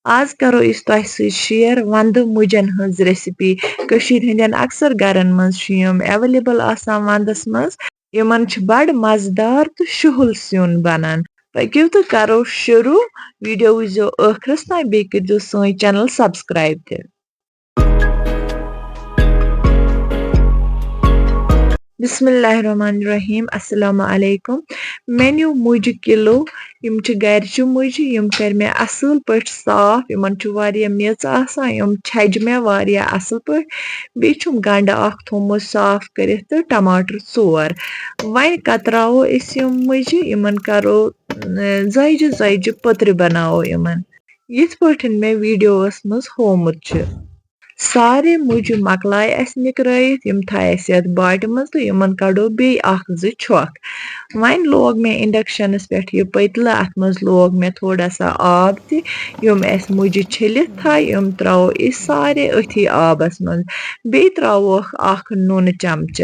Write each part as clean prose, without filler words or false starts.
आज करो इस तोह सۭतۍ शेयर वंदٕ मुजन हंज रेसिपी कशीर हंदन अक्सर गरन मंज छ यम अवेलेबल आसान वंदस मंज यमन छ बड़ मजेदार तो शुहुल स्यून बनान पकिव तो करो शुरू वीडियो वुचो ٲखरस ताई बे करियो सोई चैनल सब्सक्राइब ते बिस्मिल्लाहिर्रहमानिर्रहीम अस्सलामु अलैकुम मेन्यू मुज किलो यम छ गरचु मुज यम कर मे असल पट साफ यमन छ वारिया मेच आसान यम छज मे वारिया असल पट बे छुम गंड अख थोमो साफ करित तो टमाटर 4 वै कतरावो अस यम मुज यमन करो जयज जयज पत्र बनावो यमन यिथ पठन मे वीडियोस मज होमुत छ सारे मुज मकलाय अस निकरायित यम थाय अस यत बाटि मज तो यमन कड़ो बे अख ज छक वैन लोग मे इंडक्शनस पेठ ये पतला अत मज लोग मे थोड़ा सा आब ति यम अस मुज छिलित थाय यम त्रावो इस सारे अथी आबस मज बे त्रावो अख नून चमच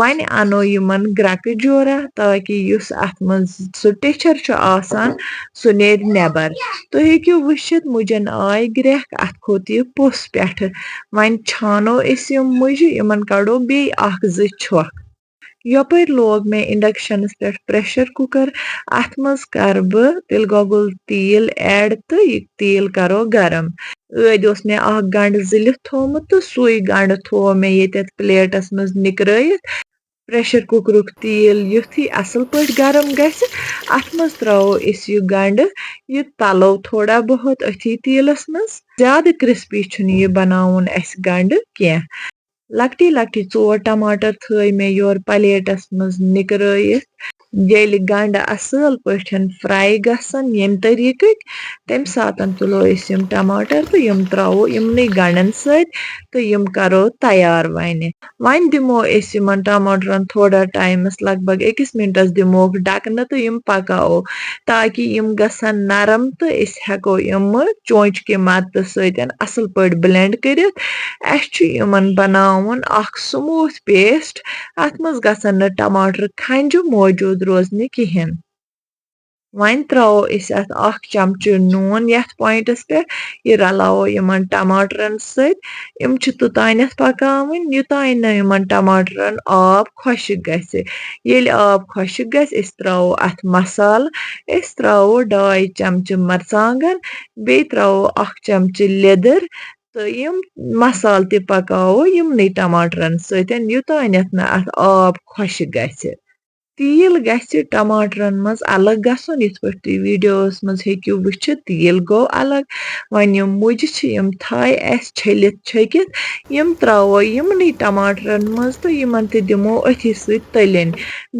वैन अनो यमन ग्रक जोरा ताकि युस अत मज सु टेचर छ आसान सु नेर नेबर तो हेक्यू वुचित मुजन आय ग्रेख अत खोत ये पुस पेठ वैन छानो अस यम मुज यमन कड़ो बे अख ज छक यपर लोग मे इंडक्शनस पेठ प्रेशर कुकर अत मज कर ब तिल गोगुल तेल ऐड तो यह तेल करो गरम ऐद ओस मे अख गंड जिलित थोमुत तो सुई गंड थो मे येत प्लेटस मज निकरायित प्रेशर कुकरुक तेल युथी असल पट गरम गस अत मज त्रावो अस यह गंड यह तलो थोड़ा बहुत अथी तेलस मज ज्यादा क्रिस्पी छुन यह बनाउन अस गंड कें लकटी लकटी 4 टमाटर थई मे योर प्लेटस मज निकरायित येल गंड असल पठन फ्राई गसन यम तरीके तम सातन तुलो अस यम टमाटर तो यम त्रावो यमने गंडन सत तो यम करो तैयार वैन दिमो अस यमन टमाटरन थोड़ा टाइमस लगभग 1 मिनटस दिमो ढकन तो यम पकाओ ताकि यम गसन नरम तो अस हेको यम चोंच के मदद सतन असल पट ब्लेंड करित अस छु यमन बनाउन अख स्मूथ पेस्ट अत मज गसन न टमाटर खंज मौजूद रोजन किहन वैन त्रावो अस अत अख चमच नून यथ पॉइंटस पे यह रलावो यमन टमाटरन सत यम छु तुतानथ पकावन युतान न यमन टमाटरन आब खुशक गस येल आब खुशक गस अस त्रावो अत मसाल अस त्रावो 2 चमच मरचांगन बे त्रावो अख चमच लेदर तो यम मसाल ते पकावो यमने टमाटरन सतन युतानथ न अत आब खुशक गस तेल गस टमाटरन मज अलग गसन यथ पट तुम वीडियोस मज हेक्यू वुचित तेल गो अलग वन यम मुज छ यम थाय अस छलित छकित यम त्रावो यमने टमाटरन मज तो यमन ते दिमो अथी सत तलन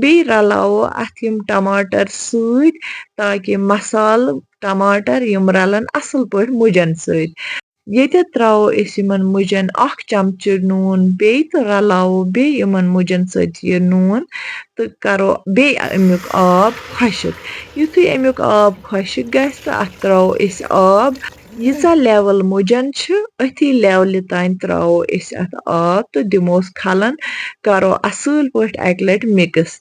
बे रलावो अथ यम टमाटर सत ताकि मसाल टमाटर यम रलन असल पट मुजन सत येते त्रावो अस यमन मुजन अख चमच नून बे तो रलावो बे यमन मुजन सत ये नून तो करो बे अमुक आब खुशक युथी अमुक आब खुशक गस तो अत त्रावो अस आब यीजा लेवल मुजन छ अथी लेवल तान त्रावो अस अत आब तो दिमोस खलन करो असल पट अक लट मिक्स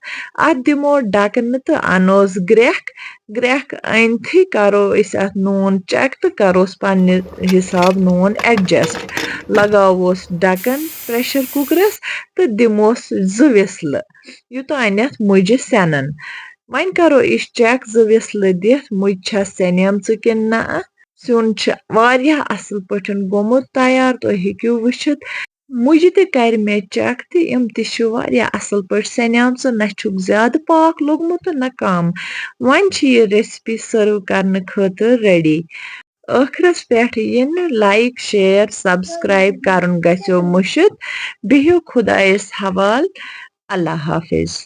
अत दिमो ढकन तो अनोस ग्रेख अनथी करो अस अत नून चेक तो करोस पन्ने हिसाब नून एडजस्ट लगावोस ढकन प्रेशर कुकरस तो दिमोस 2 विसल युतानथ मुज सेनन वैन करो इस चेक 2 विसल दिथ मुज छ सेनेमच किन ना स्यून छ वारिया असल पठन गोमुत तैयार तो हेक्यू वुचित मुझ ते कर मे चेक तो यम ते छ वारिया असल पट सनेमच न छुक ज्यादा पाक लोगमुत न कम वन छ ये रेसिपी सर्व करने खातिर ready ٲखरस Peth yin like share subscribe करन गस्यो मुशित बिहियो खुदायस हवाल अल्लाह हाफिज।